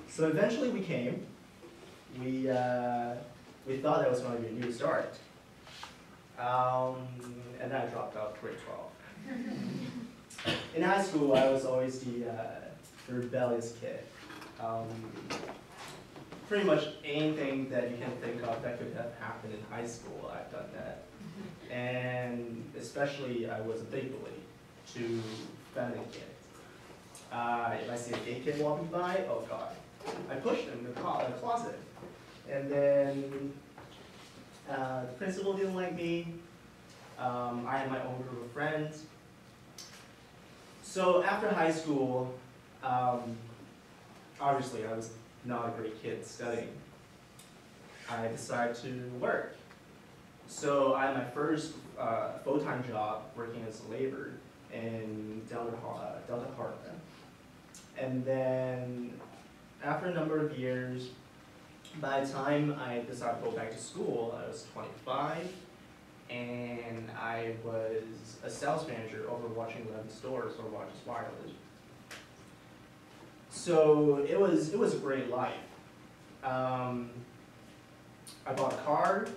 So eventually we came. We thought that was going to be a new start. And then I dropped out grade 12. In high school, I was always the rebellious kid. Pretty much anything that you can think of that could have happened in high school, I've done that. And especially, I was a big bully to feminine kids. If I see a gay kid walking by, oh god, I pushed him in the closet. And then the principal didn't like me. I had my own group of friends. So after high school, obviously I was not a great kid studying. I decided to work. So I had my first full-time job working as a laborer in Delta Harbor. And then after a number of years, by the time I decided to go back to school, I was 25, and I was a sales manager overwatching 11 stores for Rogers Wireless. So it was a great life. I bought a car.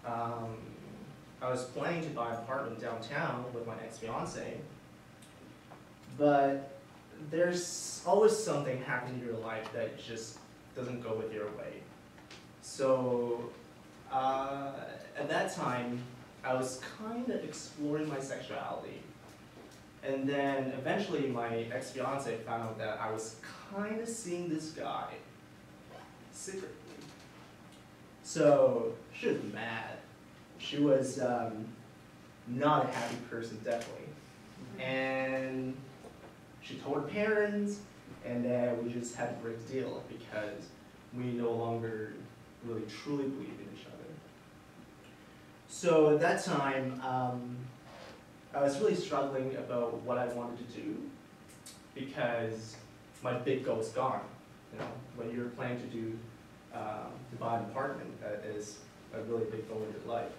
I was planning to buy an apartment downtown with my ex-fiance, but there's always something happening in your life that just doesn't go with your way. So at that time, I was kind of exploring my sexuality. And then eventually my ex-fiance found out that I was kind of seeing this guy secretly. So she was mad. She was not a happy person, definitely. And she told her parents, and then we just had to break the deal because we no longer really truly believed in each other. So at that time, I was really struggling about what I wanted to do because my big goal was gone. You know, when you're planning to do to buy an apartment, that is a really big goal in your life.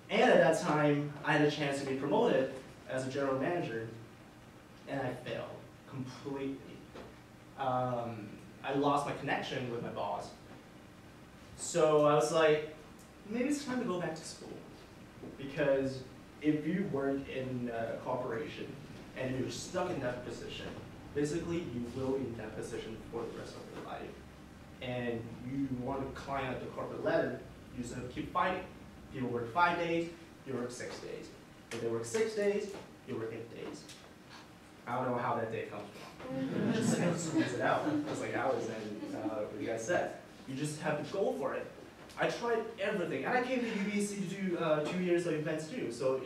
And at that time, I had a chance to be promoted as a general manager, and I failed completely. I lost my connection with my boss. So I was like, maybe it's time to go back to school. Because if you work in a corporation and you're stuck in that position, basically you will be in that position for the rest of your life. And you want to climb up the corporate ladder, you just have to keep fighting. People work 5 days, you work 6 days. If they work 6 days, you work 8 days. I don't know how that day comes from. You just have to squeeze it out. It's like Alex and what you guys said. You just have to go for it. I tried everything, and I came to UBC to do 2 years of events too. So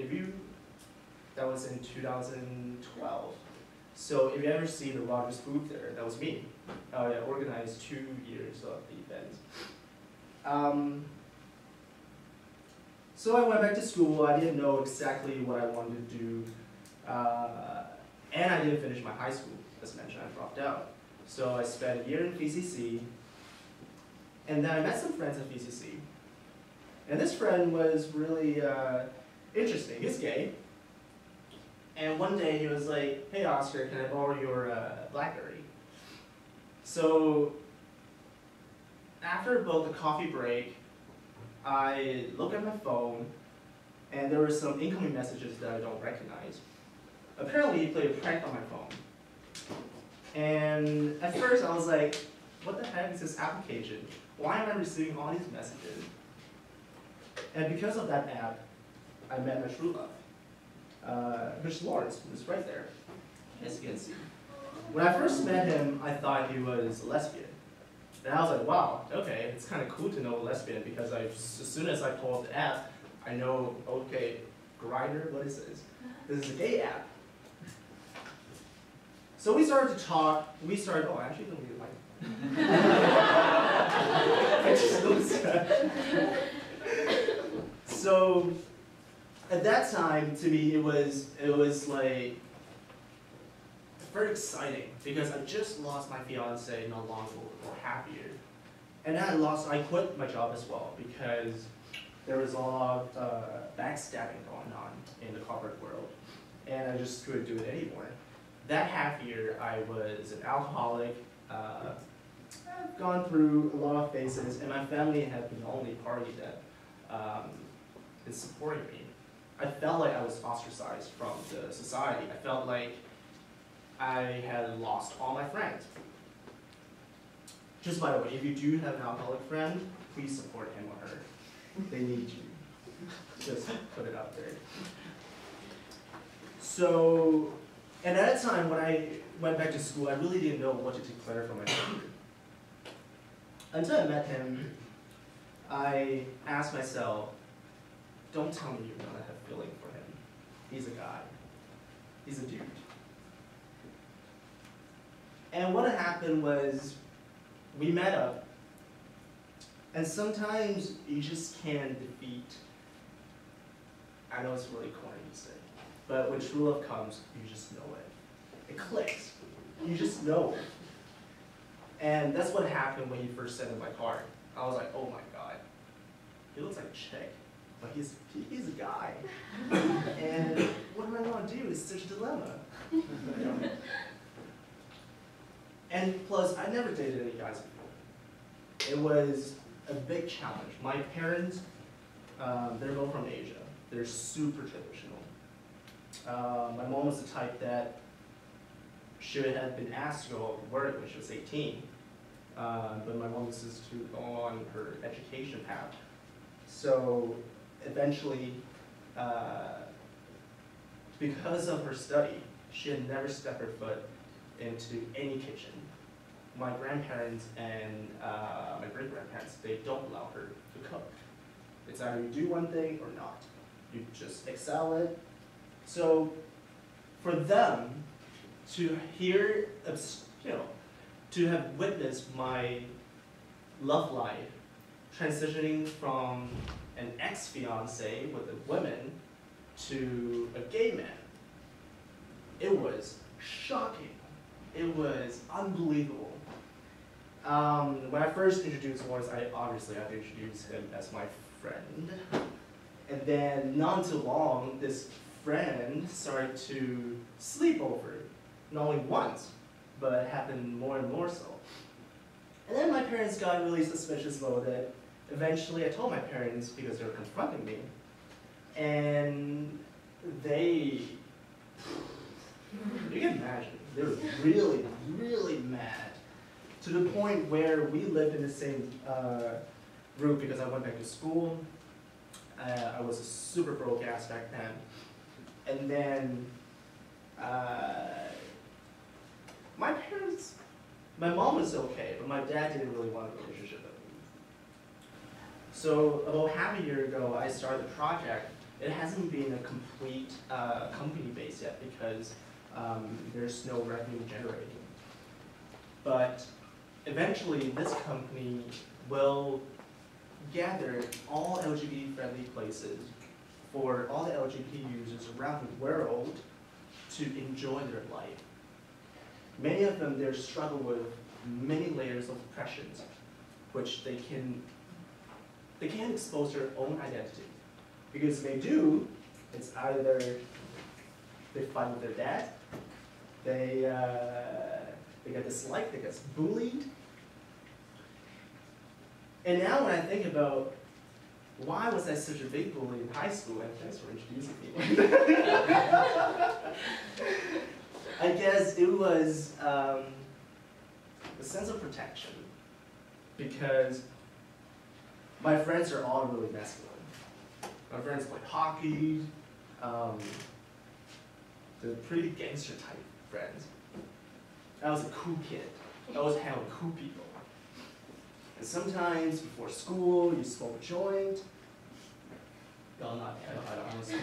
that was in 2012. So if you ever see the Rogers booth there, that was me. I organized 2 years of the events. So I went back to school. I didn't know exactly what I wanted to do. And I didn't finish my high school. As mentioned, I dropped out. So I spent a year in VCC. And then I met some friends at VCC. And this friend was really interesting. He's gay. And one day he was like, hey Oscar, can I borrow your BlackBerry? So after about the coffee break, I looked at my phone, and there were some incoming messages that I don't recognize. Apparently, he played a prank on my phone. And at first, I was like, what the heck is this application? Why am I receiving all these messages? And because of that app, I met my true love, Mr. Lawrence, who's right there, as you can see. When I first met him, I thought he was a lesbian. And I was like, wow, okay, it's kind of cool to know a lesbian because as soon as I pull up the app, I know, okay, Grindr, what is this? This is a gay app. So we started to talk. Oh, I actually don't really like it. I just noticed that. So at that time, to me, it was like very exciting because I just lost my fiance not long ago, or half a year. And then I quit my job as well because there was a lot of backstabbing going on in the corporate world. And I just couldn't do it anymore. that half year, I was an alcoholic. I've gone through a lot of phases, and my family had been the only party that is supporting me. I felt like I was ostracized from the society. I felt like I had lost all my friends. Just by the way, if you do have an alcoholic friend, please support him or her. They need you. Just put it out there. So, and at that time, when I went back to school, I really didn't know what to declare for my future. Until I met him, I asked myself, don't tell me you're gonna have feeling for him. He's a guy. He's a dude. And what happened was, we met up, and sometimes you just can't defeat, I know it's really corny to say, but when true love comes, you just know it. It clicks. You just know it. And that's what happened when he first sat in my car. I was like, oh my God, he looks like a chick, but he's a guy. And what do I want to do? It's such a dilemma. You know? And plus, I never dated any guys before. It was a big challenge. My parents, they're both from Asia. They're super traditional. My mom was the type that should have been asked to go to work when she was 18. But my mom was just to go on her education path. So eventually, because of her study, she had never stepped her foot into any kitchen. My grandparents and my great-grandparents, they don't allow her to cook. It's either you do one thing or not. You just excel it. So for them to hear, to have witnessed my love life transitioning from an ex-fiance with a woman to a gay man, it was shocking. It was unbelievable. When I first introduced Morris, I've introduced him as my friend. And then not too long, this friend started to sleep over, not only once, but it happened more and more so. And then my parents got really suspicious about it. Eventually I told my parents because they were confronting me. And you can imagine, they were really, really mad. To the point where we lived in the same group because I went back to school. I was a super broke ass back then. And then my mom was okay, but my dad didn't really want a relationship with me. So about half a year ago, I started the project. It hasn't been a complete company base yet because there's no revenue generating. But eventually, this company will gather all LGBT-friendly places for all the LGBT users around the world to enjoy their life. Many of them, they struggle with many layers of oppressions, which they can't expose their own identity. Because if they do, it's either they fight with their dad, they get disliked, they get bullied. And now when I think about why was I such a big bully in high school, and thanks for introducing me. I guess it was a sense of protection, because my friends are all really masculine. My friends play hockey, they're pretty gangster type friends. I was a cool kid. I always hang with cool people. And sometimes before school, you smoke a joint. No, I don't smoke.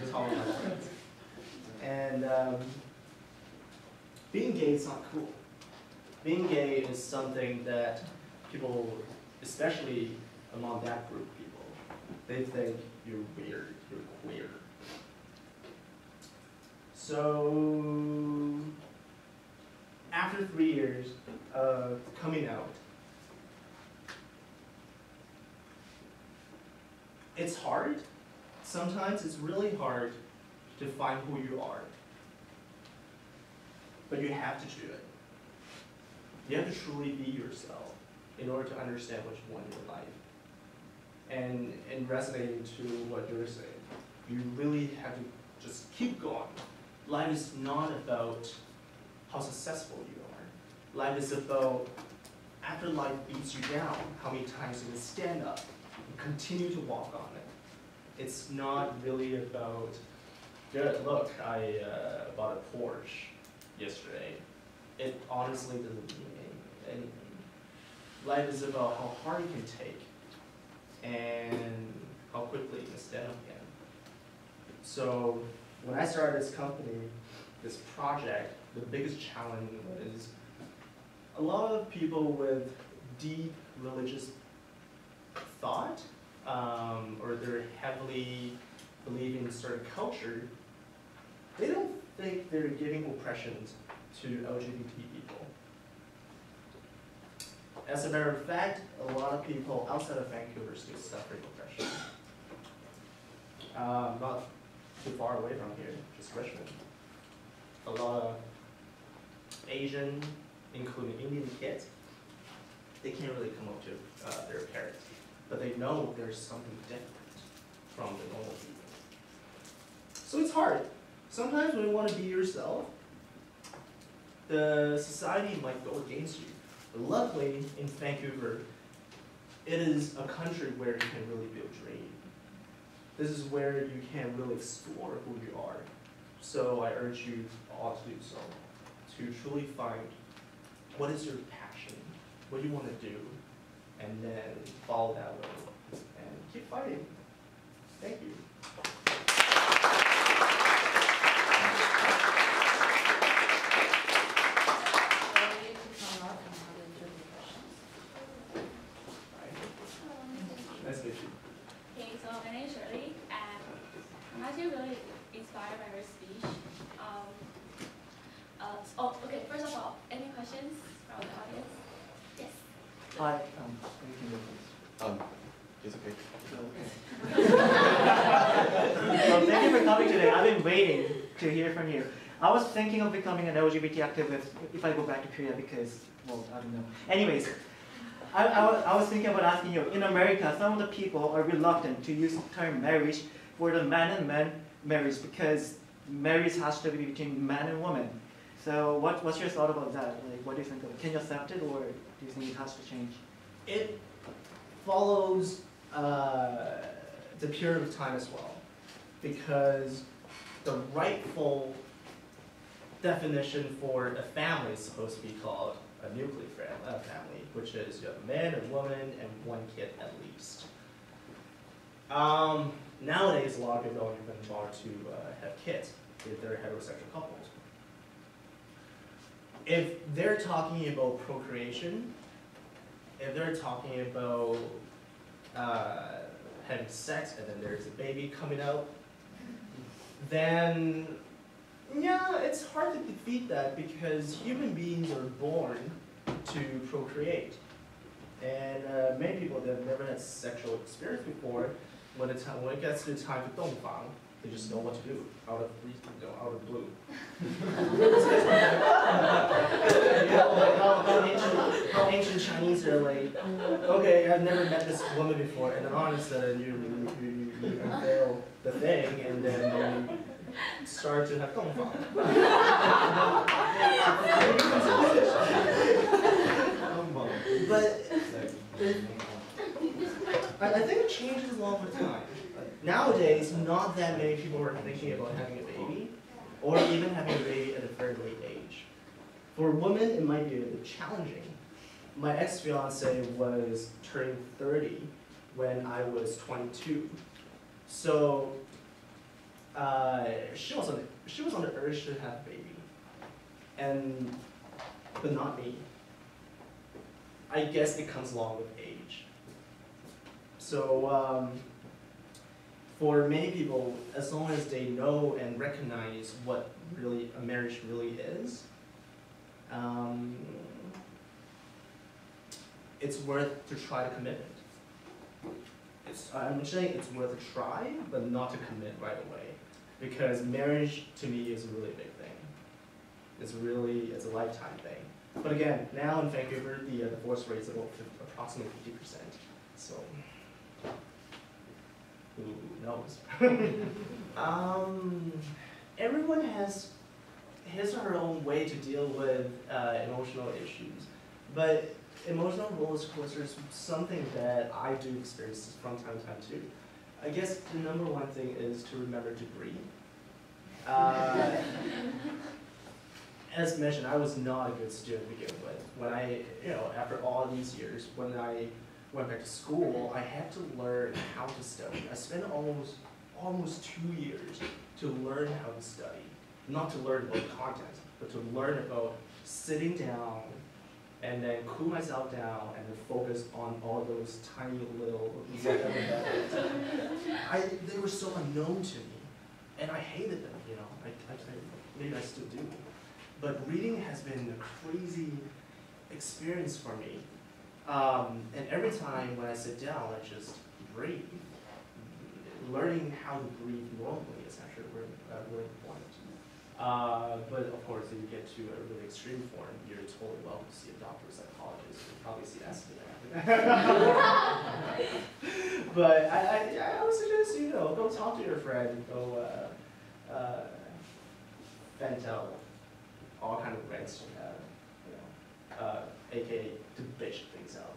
Just all of my friends. And being gay is not cool. Being gay is something that people, especially among that group of people, they think you're weird, you're queer. So after 3 years of coming out, it's hard. Sometimes it's really hard to find who you are. but you have to do it. You have to truly be yourself in order to understand what you want in your life. And resonating to what you're saying, you really have to just keep going. Life is not about how successful you are. Life is about, after life beats you down, how many times you can stand up and continue to walk on it. It's not really about, look, I bought a Porsche yesterday. It honestly doesn't mean anything. Life is about how hard you can take and how quickly you can stand up again. So when I started this company, this project, the biggest challenge was a lot of people with deep religious thought, or they're heavily believing in a certain culture, they don't think they're giving oppressions to LGBT people. As a matter of fact, a lot of people outside of Vancouver still suffering oppression. Not too far away from here, just Richmond. A lot of Asian, including Indian kids, they can't really come up to their parents, but they know there's something different from the normal people. So it's hard. Sometimes when you want to be yourself, the society might go against you. But luckily, in Vancouver, it is a country where you can really build dreams. This is where you can really explore who you are. So I urge you all to do so, to truly find what is your passion, what you want to do, and then follow that way, and keep fighting. Thank you. Nice to meet you. Okay, so my name is Shirley, and I'm actually really inspired by her speech. Okay, first of all, any questions from the audience? Yes. Hi, It's okay. well, thank you for coming today. I've been waiting to hear from you. I was thinking of becoming an LGBT activist if I go back to Korea because, well, I don't know. Anyways, I was thinking about asking you, in America, some of the people are reluctant to use the term marriage for the man and man marriage because marriage has to be between man and woman. So what's your thought about that? Like, what do you think of it? Can you accept it, or do you think it has to change? It follows the period of time as well, because the rightful definition for a family is supposed to be called a nuclear family, which is you have a man, a woman, and one kid at least. Nowadays, a lot of people don't even bother to have kids if they're heterosexual couples. If they're talking about procreation, if they're talking about having sex and then there's a baby coming out, then yeah, it's hard to defeat that because human beings are born to procreate. And many people that have never had sexual experience before, when it gets to the time for 洞房, they just know what to do out of the blue. how ancient Chinese are like, okay, I've never met this woman before, and then all of a sudden you unveil the thing, and then you start to have 洞房. But I think it changes along with time. Nowadays, not that many people are thinking about having a baby, or even having a baby at a very late age. For women, it might be a bit challenging. My ex-fiance was turning 30 when I was 22. So she was on the urge to have a baby, but not me. I guess it comes along with age. So for many people, as long as they know and recognize what really a marriage really is, it's worth to try to commit it. I'm saying it's worth a try, but not to commit right away, because marriage to me is a really big thing. It's a lifetime thing. But again, now in Vancouver, the divorce rate is about approximately 50%. So, who knows? Everyone has his or her own way to deal with emotional issues, but emotional roller coaster is something that I do experience from time to time too. I guess the number one thing is to remember to breathe. As mentioned, I was not a good student to begin with. When after all these years, when I went back to school, I had to learn how to study. I spent almost 2 years to learn how to study. Not to learn about content, but to learn about sitting down and then cool myself down and then focus on all those tiny little they were so unknown to me, and I hated them, maybe I still do. But reading has been a crazy experience for me. And every time when I sit down, I just breathe. Learning how to breathe normally is actually really important. But of course, if you get to a really extreme form, you're totally welcome to see a doctor or psychologist. You'll probably see that But I would suggest, go talk to your friend, go vent out all kind of rants you have, aka to bitch things out.